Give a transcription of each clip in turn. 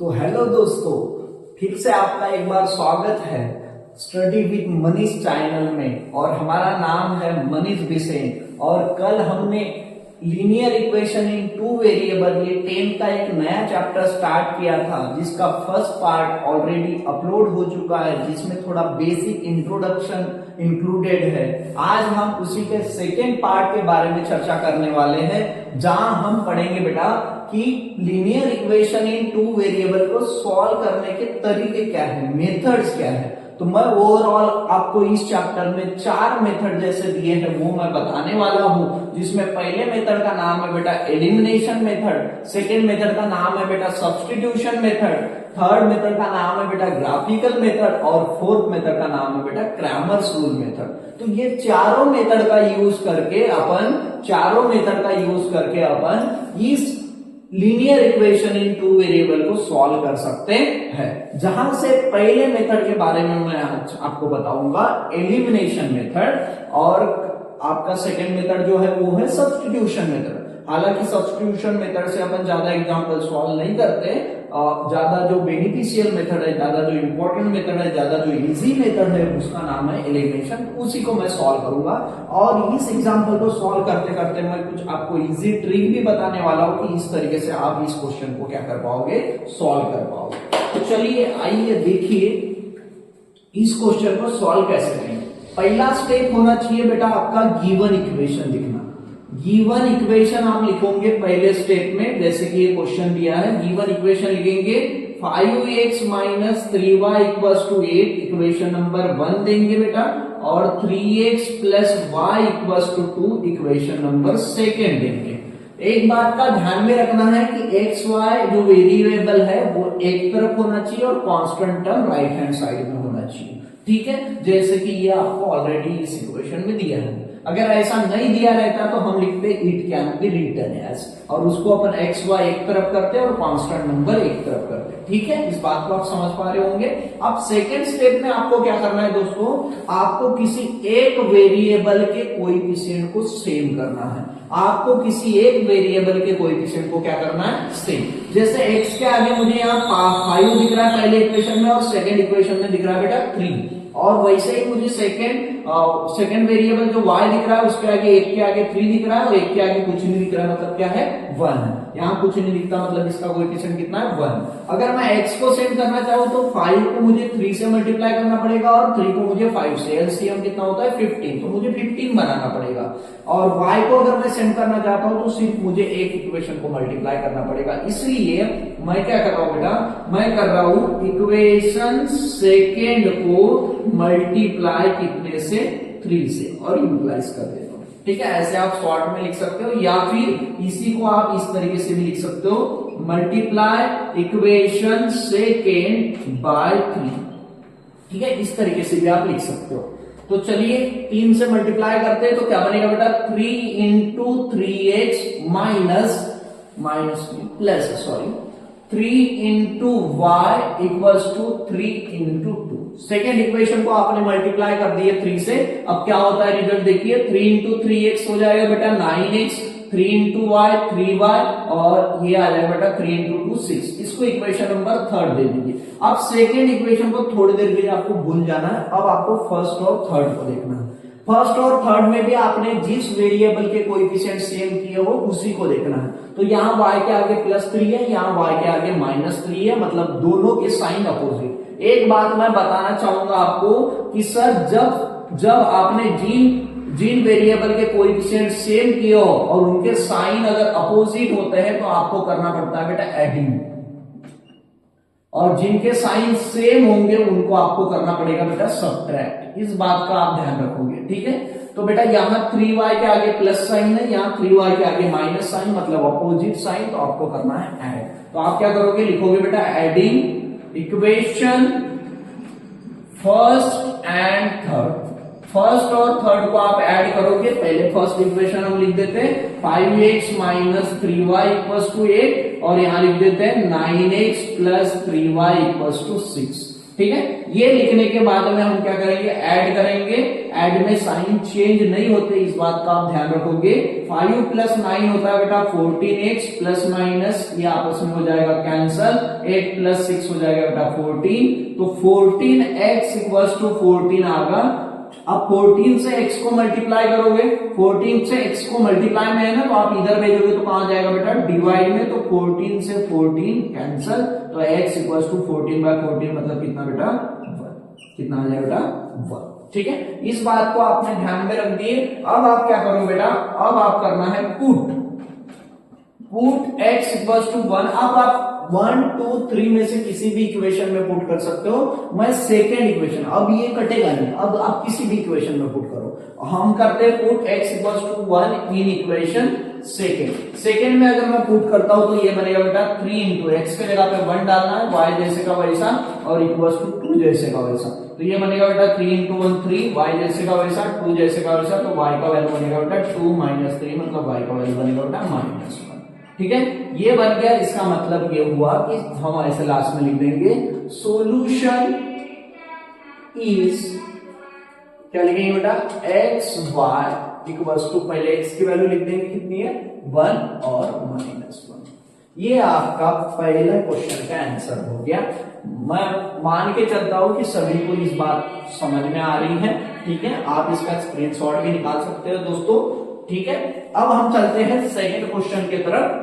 तो हेलो दोस्तों, फिर से आपका एक बार स्वागत है स्टडी विद मनीष चैनल में। और हमारा नाम है मनीष बिसेन। और कल हमने linear equation in two variable ये 10 का एक नया चैप्टर स्टार्ट किया था, जिसका फर्स्ट पार्ट ऑलरेडी अपलोड हो चुका है, जिसमें थोड़ा बेसिक इंट्रोडक्शन इंक्लूडेड है। आज हम उसी के सेकेंड पार्ट के बारे में चर्चा करने वाले हैं, जहां हम पढ़ेंगे बेटा कि linear equation in two variable को सॉल्व करने के तरीके क्या है, मेथड्स क्या है। तो मैं ओवरऑल आपको इस चैप्टर में 4 मेथड जैसे दिए हैं वो मैं बताने वाला हूं, जिसमें पहले मेथड का नाम है बेटा एलिमिनेशन मेथड, सेकेंड मेथड का नाम है बेटा सब्स्टिट्यूशन मेथड, थर्ड मेथड का नाम है बेटा ग्राफिकल मेथड और फोर्थ मेथड का नाम है बेटा क्रैमर्स रूल मेथड। तो ये चारों मेथड का यूज करके अपन इस linear equation in two variable को सॉल्व कर सकते हैं। जहां से पहले मेथड के बारे में मैं आपको बताऊंगा एलिमिनेशन मेथड, और आपका सेकेंड मेथड जो है वो है सब्स्टिट्यूशन मेथड। हालांकि सब्स्टिट्यूशन मेथड से अपन ज्यादा एग्जांपल सॉल्व नहीं करते, ज्यादा जो बेनिफिशियल मेथड है, ज्यादा जो इंपॉर्टेंट मेथड है, ज्यादा जो इजी मेथड है, उसका नाम है एलिमिनेशन। उसी को मैं सॉल्व करूंगा। और इस एग्जांपल को सॉल्व करते करते मैं कुछ आपको इजी ट्रिक भी बताने वाला हूं कि इस तरीके से आप इस क्वेश्चन को क्या कर पाओगे, सॉल्व कर पाओगे। तो चलिए आइए देखिए इस क्वेश्चन को सॉल्व कैसे करेंगे। पहला स्टेप होना चाहिए बेटा आपका गिवन इक्वेशन लिखना। गिवन इक्वेशन आप लिखोगे पहले स्टेप में, जैसे कि ये क्वेश्चन दिया है। गिवन इक्वेशन लिखेंगे 5x minus 3y equals to 8, equation number 1 देंगे बेटा, और 3x plus y equals to 2, equation number 2 देंगे। एक बात का ध्यान में रखना है कि x y जो वेरिएबल है वो एक तरफ होना चाहिए और constant term right hand side में होना चाहिए। ठीक है, जैसे कि ये आपको ऑलरेडी इस इक्वेशन में दिया है। अगर ऐसा नहीं दिया रहता तो हम लिखते it can be written as, और उसको अपन एक्स वाई एक तरफ करते और कांस्टेंट नंबर एक तरफ करते। ठीक है, इस बात को आप समझ पा रहे होंगे। अब सेकेंड स्टेप में आपको क्या करना है दोस्तों, आपको किसी एक वेरिएबल के कोएफिशिएंट को सेम करना है। आपको किसी एक वेरिएबल के कोएफिशिएंट को क्या करना है, सेम। जैसे x के आगे मुझे यहाँ 5 दिख रहा है पहले इक्वेशन में, और सेकेंड इक्वेशन में दिख रहा है बेटा 3। और वैसे ही मुझे सेकेंड वेरिएबल जो y दिख रहा है उसके आगे 1 के आगे 3 दिख रहा है, और 1 के आगे कुछ नहीं दिख रहा है, मतलब क्या है 1। यहाँ कुछ नहीं दिखता, मतलब इसका कोएफिशिएंट कितना है 1। अगर मैं x को सेम करना चाहूँ तो 5 को मुझे 3 से मल्टीप्लाई करना पड़ेगा, और 3 को मुझे 5 से, एलसीएम कितना होता है 15, तो मुझे 15 बनाना पड़ेगा। और y को अगर मैं सेम करना चाहता हूँ तो सिर्फ मुझे एक इक्वेशन को मल्टीप्लाई करना पड़ेगा। इसलिए मैं क्या कर रहा हूँ बेटा, मैं कर रहा हूँ इक्वेशन सेकेंड को मल्टीप्लाई कितने से, 3 से, और यूटिलाइज कर देता हूं। ठीक है, ऐसे आप शॉर्ट में लिख सकते हो, या फिर इसी को आप इस तरीके से भी लिख सकते हो, मल्टीप्लाई इक्वेशन सेकेंड बाय 3। ठीक है, इस तरीके से भी आप लिख सकते हो। तो चलिए 3 से मल्टीप्लाई करते हैं तो क्या बनेगा बेटा, 3 into 3x minus 3 into y equals to 3 into 2। Second equation को आपने मल्टीप्लाई कर दिए 3 से। अब क्या होता है रिजल्ट देखिए, 3 इंटू 3x हो जाएगा बेटा 9x, 3 इंटू वाई 3y, और ये आ जाएगा बेटा 3 इंटू 2 6। इसको इक्वेशन नंबर 3 दे दीजिए। अब सेकेंड इक्वेशन को थोड़ी देर के लिए आपको भूल जाना है। अब आपको फर्स्ट और थर्ड को देखना है। फर्स्ट और थर्ड में भी आपने जिस वेरिएबल के कोएफिशिएंट सेम किए हो उसी को देखना है। तो यहाँ y के आगे +3 है, यहाँ y के आगे -3 है, मतलब दोनों के साइन अपोजिट। एक बात मैं बताना चाहूंगा आपको कि सर जब आपने जिन वेरिएबल के कोएफिशिएंट सेम किए हो और उनके साइन अगर अपोजिट होते हैं तो आपको करना पड़ता है बेटा एडिंग, और जिनके साइन सेम होंगे उनको आपको करना पड़ेगा बेटा सब्ट्रैक्ट। इस बात का आप ध्यान रखोगे। ठीक है, तो बेटा यहाँ 3y के आगे प्लस साइन है, यहाँ 3y के आगे माइनस साइन, मतलब अपोजिट साइन, तो आपको करना है ऐड। तो आप क्या करोगे, लिखोगे बेटा adding equation first and third. First और थर्ड को आप ऐड करोगे। पहले फर्स्ट इक्वेशन हम लिख देते हैं 5x minus 3y equals to 8, और यहां लिख देते हैं 9x plus 3y equals to 6। ठीक है। ये लिखने के बाद में हम क्या करेंगे, ऐड करेंगे। ऐड में साइन चेंज नहीं होते, इस बात का आप ध्यान रखोगे। 5 + 9 होता है बेटा 14x प्लस माइनस ये आपस में हो जाएगा कैंसल, 8 + 6 हो जाएगा बेटा 14। तो 14x = 14 आगा। अब 14 से x को मल्टीप्लाई करोगे, 14 से x को मल्टीप्लाई में है ना, तो आप इधर भेजोगे तो कहां जाएगा बेटा, डिवाइड में। तो 14 से 14 कैंसल, तो x = 14/14 मतलब कितना बेटा, 1। कितना आ जाएगा बेटा, 1। ठीक है, इस बात को आपने ध्यान में रख दिए। अब आप क्या करो बेटा, अब आप करना है पुट x = 1। अब आप 1, 2, 3 में से किसी भी इक्वेशन में पुट कर सकते हो। मैं सेकेंड इक्वेशन, अब ये कटेगा नहीं, अब आप किसी भी इक्वेशन में पुट करो। हम करते हैं put x = 1 in equation second में अगर मैं पुट करता हूं तो ये बनेगा बेटा 3 × x के जगह पे 1 डालना है, y जैसे का वैसा और = 2 जैसे का वैसा। तो ये बनेगा बेटा 3 × 1 3, y जैसे का वैसा 2 जैसे का वैसा। तो y का वैल्यू बनेगा बेटा 2 - 3 मतलब y का वैल्यू बनेगा बेटा -1। ठीक है, ये बन गया। इसका मतलब ये हुआ कि हम ऐसे लास्ट में लिख देंगे सॉल्यूशन इज, क्या लिखेंगे बेटा, x y = पहले x की वैल्यू लिख देंगे कितनी है, 1 और -1। ये आपका पहला क्वेश्चन का आंसर हो गया। मैं मान के चलता हूं कि सभी को इस बात समझ में आ रही है। ठीक है, आप इसका स्क्रीनशॉट भी निकाल सकते हो दोस्तों। ठीक है, अब हम चलते हैं सेकंड क्वेश्चन की तरफ,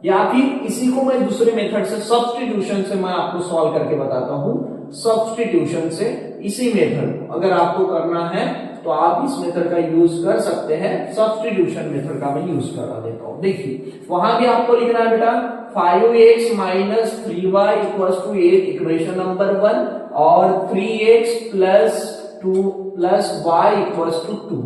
या फिर इसी को मैं दूसरे मेथड से, सब्स्टिट्यूशन से मैं आपको सॉल्व करके बताता हूं। सब्स्टिट्यूशन से इसी मेथड अगर आपको करना है तो आप इस मेथड का यूज कर सकते हैं। सब्स्टिट्यूशन मेथड का मैं यूज करा देता हूं। देखिए वहां भी आपको लिखना है बेटा 5x - 3y = 8 इक्वेशन नंबर 1 और 3x + 2 + y = 2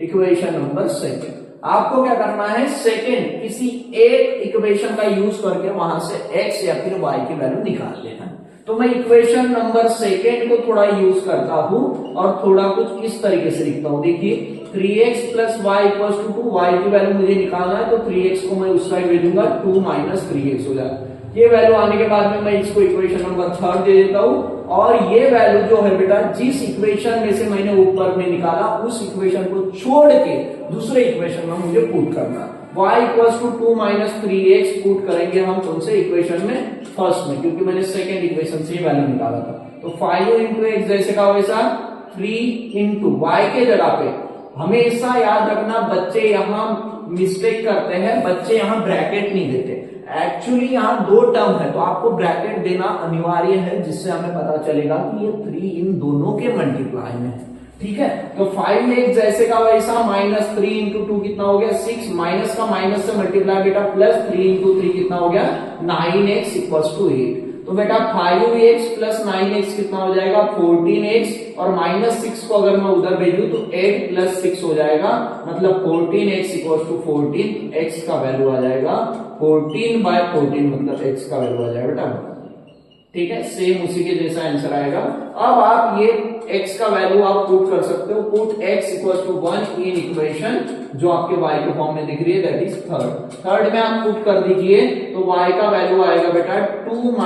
इक्वेशन नंबर 2। आपको क्या करना है, सेकेंड किसी एक इक्वेशन का यूज करके वहां से x या फिर y की वैल्यू निकाल लेना है। तो मैं इक्वेशन नंबर सेकेंड को थोड़ा यूज करता हूं और थोड़ा कुछ इस तरीके से लिखता हूं। देखिए 3x + y = 2, y की वैल्यू मुझे निकालना है, तो 3x को मैं उस साइड भेजूंगा, 2 - 3x हो जाएगा। ये वैल्यू आने के बाद में मैं इसको इक्वेशन नंबर 3 दे देता हूं, और ये वैल्यू जो है बेटा जिस इक्वेशन में से मैंने ऊपर में निकाला उस इक्वेशन को छोड़ के दूसरे इक्वेशन में मुझे पुट करना। y = 2 - 3x पुट करेंगे हम कौन से इक्वेशन में, फर्स्ट में, क्योंकि मैंने सेकेंड इक्वेशन से ये वैल्यू निकाला था। तो 5 × x जैसे का वैसा 3 × y के जगह पे हमेशा याद रखना, बच्चे यहां मिस्टेक करते हैं, बच्चे यहां ब्रैकेट नहीं देते। एक्चुअली यहां 2 टर्म है तो आपको ब्रैकेट देना अनिवार्य है, जिससे हमें पता चलेगा कि ये 3 इन दोनों के मल्टीप्लाई में है। ठीक है, तो 5x जैसे का वैसा -3 × 2 कितना हो गया 6, माइनस का माइनस से मल्टीप्लाई बेटा +3 × 3 कितना हो गया 9x = 8। तो बेटा 5x + 9x कितना हो जाएगा 14x, और -6 को अगर मैं उधर भेजूं तो 8 + 6 हो जाएगा, मतलब 14x = 14। x का वैल्यू आ जाएगा 14/14 मतलब x का वैल्यू आ जाएगा बेटा। ठीक है, सेम उसी के जैसा आंसर आएगा। अब आप ये x का वैल्यू आप पुट कर सकते हो, पुट x = 1 इन इक्वेशन जो आपके y के फॉर्म में दिख रही है, दैट इज थर्ड में आप पुट कर दीजिए, तो y का वैल्यू आएगा बेटा 2 -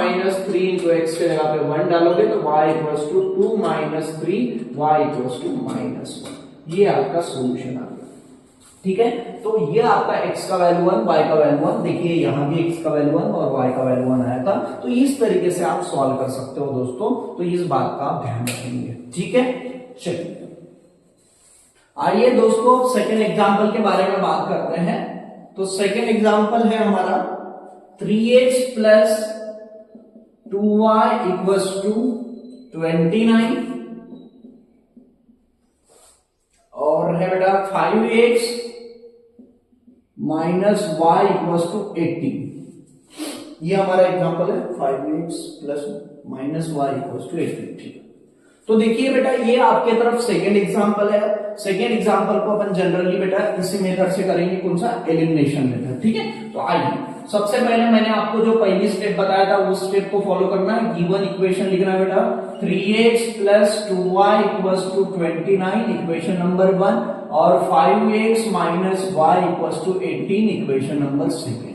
3 × x के जगह पे 1 डालोगे तो y = 2 - 3 y = -1। ये आपका सोल्यूशन आ गया। ठीक है, तो ये आपका x का वैल्यू 1, y का वैल्यू 1। देखिए यहां भी x का वैल्यू 1 और y का वैल्यू 1 आया था। तो इस तरीके से आप सॉल्व कर सकते हो दोस्तों, तो इस बात का आप ध्यान रखेंगे। ठीक है, चलिए आइए दोस्तों सेकेंड एग्जांपल के बारे में बात करते हैं। तो सेकेंड एग्जांपल है हमारा 3x + 2y = 29, और है बेटा 5x - y = 18। ये हमारा एग्जांपल है 5x + -y = 18। तो देखिए बेटा ये आपके तरफ सेकेंड एग्जांपल है। सेकेंड एग्जांपल को अपन जनरली बेटा इसी मेथड से करेंगे, कौन सा, एलिमिनेशन मेथड। ठीक है, तो आइए सबसे पहले मैंने आपको जो पहली स्टेप बताया था उस स्टेप को फॉलो करना है। गिवन इक्वेशन लिखना है बेटा 3x + 2y = 29 इक्वेशन नंबर 1, और 5x - y = 18 equation number 2।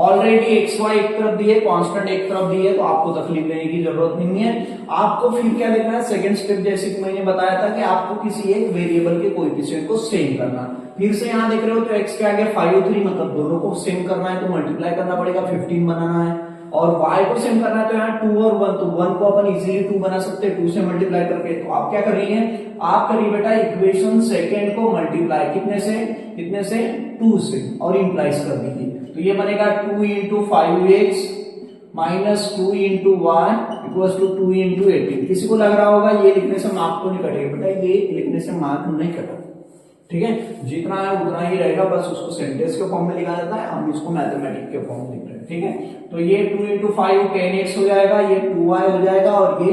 Already x y एक तरफ दिए, कांस्टेंट एक तरफ दिए, तो आपको तकलीफ लेने की जरूरत नहीं है। आपको फिर क्या देखना है, सेकंड स्टेप जैसे कि मैंने बताया था कि आपको किसी एक वेरिएबल के कोएफिशिएंट को सेम करना। फिर से यहाँ देख रहे हो तो x के आगे 5 3 मतलब दोनों को सेम करना है, तो मल्टीप्लाई करना पड़ेगा, 15 बनाना है। और y को सेम करना है तो यहाँ 2 और 1, तो 1 को अपन इजीली 2 बना सकते हैं 2 से मल्टीप्लाई करके। तो आप क्या कर रही हैं, आप करिए बेटा इक्वेशन सेकंड को मल्टीप्लाई कितने से 2 से, और इंप्लाइज कर दीजिए। तो ये बनेगा 2 into 5x minus 2 into y equal to 2 into 18। किसी को लग रहा होगा ये लिखने से मार्क तो नहीं कटेगा, बेटा ये लिखने से मार्क नहीं कटा, ठीक है, जितना है उतना ही रहेगा, बस उसको सेंटेंस के फॉर्म में लिखा जाता है, हम इसको मैथमेटिक के फॉर्म में लिख रहे हैं, ठीक है। तो ये 2 इंटू 5 10x हो जाएगा, ये 2y हो जाएगा, और ये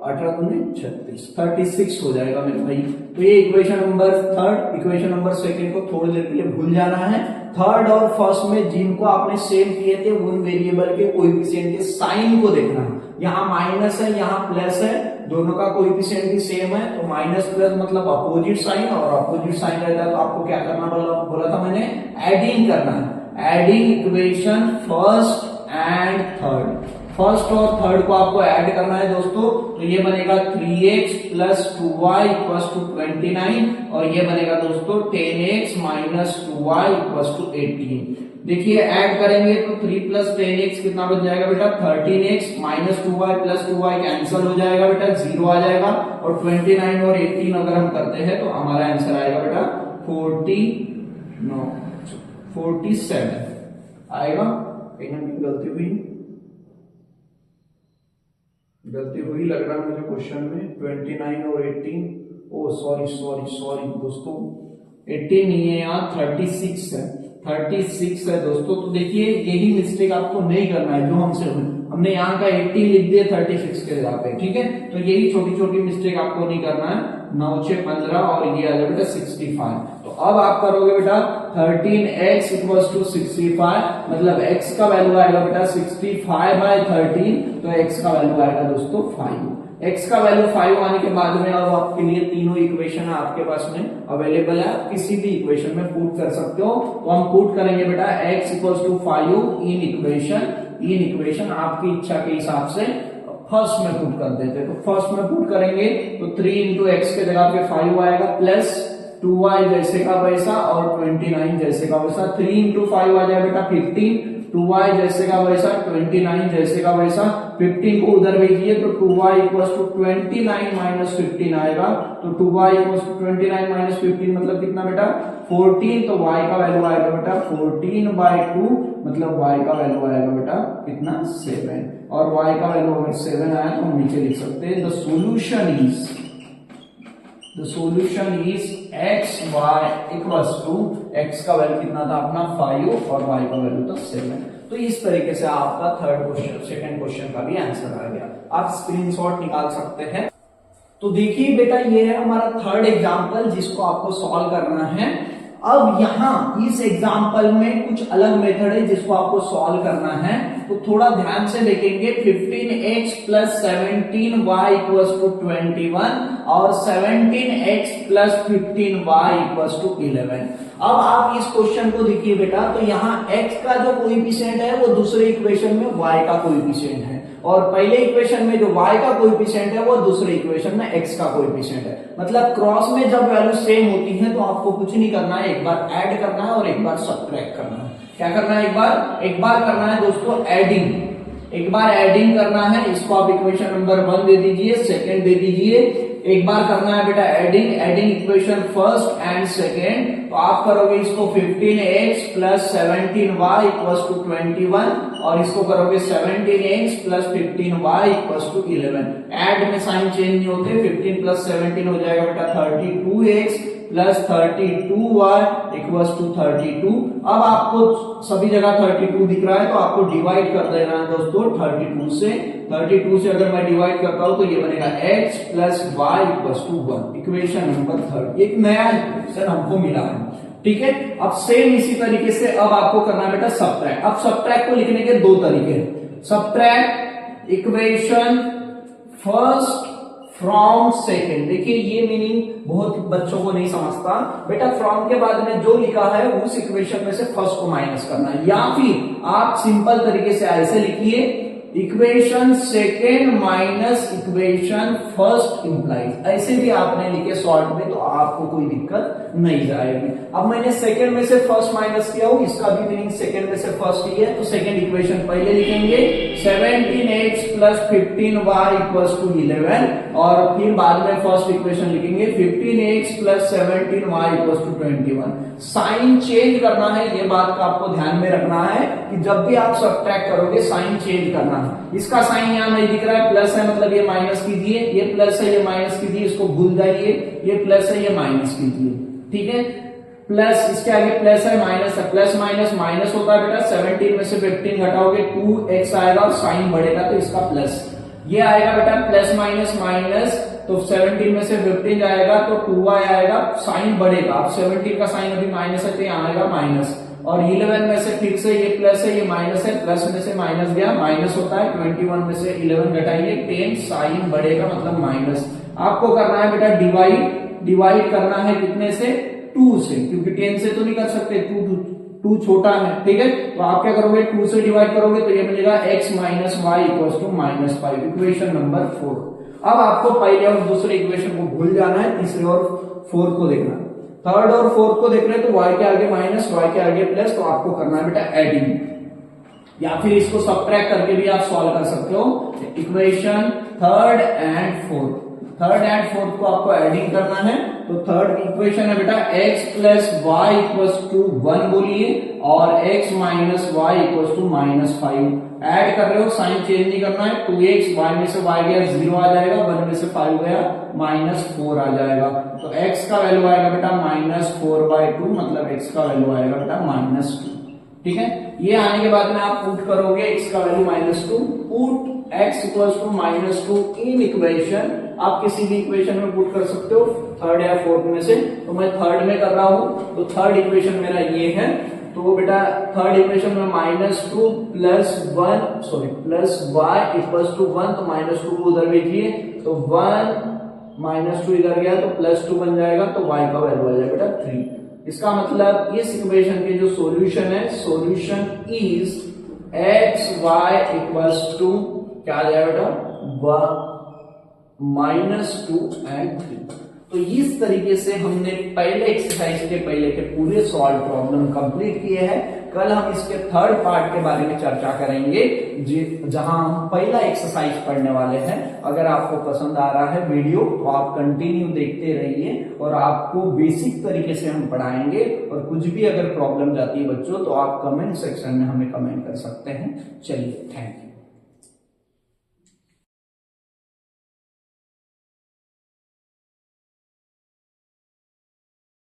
18 दूनी 36 36 हो जाएगा मेरे भाई। तो ये equation number third. Equation number second को थोड़ी देर के लिए भूल जाना है। थर्ड और फर्स्ट में जिनको आपने सेम किए थे उन वेरिएबल के कोएफिशिएंट के साइन को देखना है। यहाँ माइनस है, यहाँ प्लस है, दोनों का कोएफिशिएंट भी सेम है, तो माइनस प्लस मतलब अपोजिट साइन, और अपोजिट साइन रहता है तो आपको क्या करना बोला था मैंने, एडिंग करना है। Adding equation first and third, first और थर्ड को आपको ऐड करना है दोस्तों। तो ये बनेगा 3x plus 2y equals to 29, और ये बनेगा दोस्तों 10x minus 2y equals to 18। देखिए ऐड करेंगे तो 3 प्लस 10x कितना बन जाएगा बेटा, 13x minus 2y plus 2y cancel हो जाएगा बेटा, 0 आ जाएगा, और 29 और 18 अगर हम करते हैं तो हमारा आंसर आएगा बेटा 47 आएगा। गलती हुई लग रहा है मुझे क्वेश्चन में, 29 और 18, ओ सॉरी दोस्तों, 18 नहीं है यहाँ, 36 है, 36 है दोस्तों। तो देखिए यही मिस्टेक आपको नहीं करना है जो हमने यहाँ का 18 लिख दिया 36 के जगह पे, ठीक है। तो यही छोटी छोटी मिस्टेक आपको नहीं करना है। 9 6 15 और ये आ जाए बेटा 65। तो अब आप करोगे बेटा 13x इक्वल्स टू 65, मतलब x का वैल्यू आएगा बेटा 65 बाय 13, तो x का वैल्यू आएगा दोस्तों 5। x का वैल्यू 5 आने के बाद में अब आपके लिए तीनों इक्वेशन आपके पास में अवेलेबल है, आप किसी भी इक्वेशन में पुट कर सकते हो। तो हम पुट करेंगे बेटा x equals to 5 in equation आपकी इच्छा के हिसाब से फर्स्ट में पुट कर देते हैं। तो फर्स्ट में पुट करेंगे तो 3 इंटू एक्स के जगह पे 5 आएगा, प्लस 2y जैसे का वैसा और 29 जैसे का वैसा। 3 इंटू 5 आ जाए बेटा 15, 2y जैसे का वैसा, 29 जैसे का वैसा। 15 को उधर भेजिए तो 2y इक्वल्स टू 29 माइनस 15 आएगा, तो 2y इक्वल्स टू 29 माइनस 15 मतलब कितना बेटा 14। तो y का वैल्यू आएगा बेटा 14/2, मतलब y का वैल्यू आएगा बेटा कितना 7, और y का वैल्यू अगर 7 आया तो हम नीचे लिख सकते हैं the solution is x y equals to x का वैल्यू कितना था अपना 5 और y का वैल्यू था 7। तो इस तरीके से आपका सेकंड क्वेश्चन का भी आंसर आ गया। आप स्क्रीनशॉट निकाल सकते हैं। तो देखिए बेटा ये है हमारा थर्ड एग्जाम्पल जिसको आपको सॉल्व करना है। अब यहाँ इस एग्जाम्पल में कुछ अलग मेथड है जिसको आपको सॉल्व करना है, तो थोड़ा ध्यान से देखेंगे। 15x plus 17y equals to 21 और 17x plus 15y equals to 11। अब आप इस क्वेश्चन को देखिए बेटा, तो यहाँ x का जो कोएफिशिएंट है वो दूसरे इक्वेशन में y का कोएफिशिएंट है, और पहले इक्वेशन में जो y का कोएफिशिएंट है वो दूसरे इक्वेशन में x का कोएफिशिएंट है। मतलब क्रॉस में जब वैल्यू सेम होती है तो आपको कुछ नहीं करना है, एक बार ऐड करना है और एक बार सब्ट्रैक्ट करना है। क्या करना है, एक बार करना है दोस्तों एडिंग, एक बार एडिंग करना है। इसको आप इक्वेशन नंबर 1 दे दीजिए, सेकंड दे दीजिए। एक बार करना है बेटा adding equation first and second. तो आप करोगे इसको 15x plus 17y equals to 21 और इसको करोगे 17x plus 15y equals to 11। Add में साइन चेंज नहीं होते, 15 प्लस 17 हो जाएगा बेटा 32x plus 32y equals to 32। अब आपको सभी जगह 32 दिख रहा है तो आपको डिवाइड कर देना है दोस्तों 32 से। 32 से अगर मैं डिवाइड करता हूं तो ये बनेगा x plus y equals to 1। Equation number third, एक नया इक्वेशन हमको मिला है, ठीक है। अब सेम इसी तरीके से अब आपको करना है बेटा सब्ट्रैक्ट। अब सब्ट्रैक्ट को लिखने के दो तरीके हैं। Subtract equation first from second. देखिए ये मीनिंग बहुत बच्चों को नहीं समझता बेटा, फ्रॉम के बाद में जो लिखा है उस इक्वेशन में से फर्स्ट को माइनस करना है, या फिर आप सिंपल तरीके से ऐसे लिखिए equation second minus equation first implies, ऐसे भी आपने लिखे शॉर्ट में तो आपको कोई दिक्कत नहीं जाएगी। अब मैंने सेकेंड में से फर्स्ट माइनस किया हो, इसका भी मीनिंग सेकेंड में से फर्स्ट ही है, तो सेकेंड इक्वेशन पहले लिखेंगे 17x plus 15y equals to 11, और फिर बाद में फर्स्ट इक्वेशन लिखेंगे 15x plus 17y equals to 21। Sign change करना है, ये बात का आपको ध्यान में रखना है कि जब भी आप सब्ट्रैक्ट करोगे साइन चेंज करना है। इसका साइन यहां नहीं दिख रहा है, प्लस है मतलब ये माइनस कीजिए, ये प्लस है ये माइनस कीजिए, इसको भूल जाइए, ये प्लस है ये माइनस कीजिए, ठीक है। प्लस इसके आगे प्लस है माइनस है, प्लस माइनस माइनस होता है बेटा, 17 में से 15 घटाओगे 2x आएगा और साइन बढ़ेगा तो इसका प्लस, ये आएगा बेटा प्लस माइनस माइनस, तो 17 में से 15 जाएगा तो 2y आएगा, साइन बढ़ेगा। अब 17 का साइन अभी माइनस है तो यहाँ आएगा माइनस, और 11 में से फिर से ये प्लस है ये माइनस है, प्लस में से माइनस गया माइनस होता है, 21 में से 11 घटाइए 10, साइन बढ़ेगा मतलब माइनस। आपको करना है बेटा डिवाइड करना है कितने से, 2 से, क्योंकि 10 से तो नहीं कर सकते, 2 छोटा है, ठीक है। तो आप क्या करोगे 2 से डिवाइड करोगे तो ये मिलेगा x minus y equals to -5, equation number 4। अब आपको पहले और दूसरे इक्वेशन को भूल जाना है, तीसरे और फोर्थ को देखना। थर्ड और फोर्थ को देख रहे हैं तो y के आगे माइनस y के आगे प्लस, तो आपको करना है बेटा एडिंग, या फिर इसको सब्ट्रैक्ट करके भी आप सॉल्व कर सकते हो। इक्वेशन थर्ड एंड फोर्थ को आपको एडिंग करना है, तो थर्ड इक्वेशन है बेटा x plus y equals to 1 बोलिए, और x minus y equals to -5। Add कर रहे हो, साइन चेंज नहीं करना है, 2x y में से y गया 0 आ जाएगा, 1 में से 5 गया -4 आ जाएगा, तो x का वैल्यू आएगा बेटा -4/2, मतलब x का वैल्यू आएगा बेटा -2, ठीक है। ये आने के बाद में आप पुट करोगे x का value -2, put x equals to -2 in equation, आप किसी भी इक्वेशन में पुट कर सकते हो, थर्ड या फोर्थ में से, तो मैं थर्ड में कर रहा हूं, तो थर्ड इक्वेशन मेरा ये है, तो बेटा थर्ड इक्वेशन में -2 प्लस y इक्वल्स टू 1, तो -2 को उधर भेजिए, तो 1 -2 इधर गया तो +2 बन जाएगा, तो y का वैल्यू आ जाएगा बेटा 3। इसका मतलब इस इक्वेशन के जो सॉल्यूशन है, solution is xy equals to क्या आ जाएगा बेटा -2 and 3। तो इस तरीके से हमने पहले एक्सरसाइज के पहले के पूरे सॉल्व प्रॉब्लम कंप्लीट किए हैं। कल हम इसके थर्ड पार्ट के बारे में चर्चा करेंगे, जहां हम पहला एक्सरसाइज पढ़ने वाले हैं। अगर आपको पसंद आ रहा है वीडियो तो आप कंटिन्यू देखते रहिए, और आपको बेसिक तरीके से हम पढ़ाएंगे, और कुछ भी अगर प्रॉब्लम जाती है बच्चों तो आप कमेंट सेक्शन में हमें कमेंट कर सकते हैं। चलिए, थैंक यू।